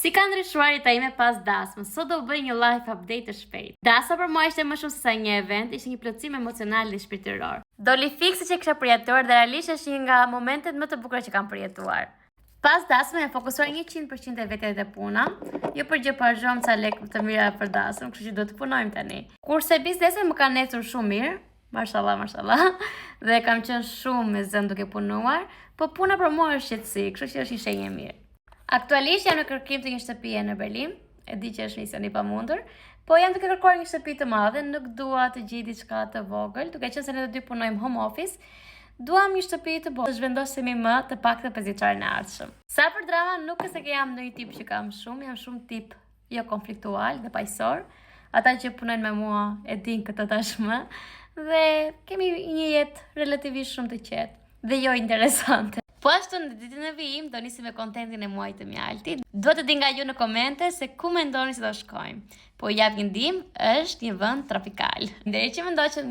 Si ka ndryshuar jeta ime pas dasmës? Sot do bëj një life update të shpejt. Dasa për mua ishte më shumë se sa një event, ishte një plotësim emocional dhe shpirtëror. Doli fikse që kisha përjetuar dhe realisht është një nga momentet më të bukura që kam përjetuar. Pas dasmës e fokusuar 100% e vetja dhe puna, jo për gjë pa zhom ca lek të mira për dasmën, kështu që do të punojmë tani. Kurse biznesi më ka ecur shumë mirë, mashallah, dhe kam qenë shumë me zënë duke punuar, po puna për mua është qetësi, kështu që është një shenjë e mirë. Aktualisht jam në kërkim të një shtëpie në Berlin, e di që është misioni i pamundur, po jam duke kërkuar një shtëpi të madhe, nuk dua të gjej diçka të vogël, duke qenë se ne të dy punojmë home office, duam një shtëpi të vogël, të zhvendosemi më të paktën 5 vjeçarin e ardhshëm. Sa për drama, nuk është se që jam ndonjë tip që jam shumë tip jo konfliktual dhe paqësor. Ata që punojnë me mua e din këtë tashmë dhe kemi një jetë relativisht shumë të qetë dhe jo interesante. Po ashtu në ditën e vijim do nisim me kontentin e muajit të mjaltit. Duhet të di nga ju në komente se ku mendoni se do shkojmë. Po jap një ndihmë, është një vend tropikal. Deri që mendoj që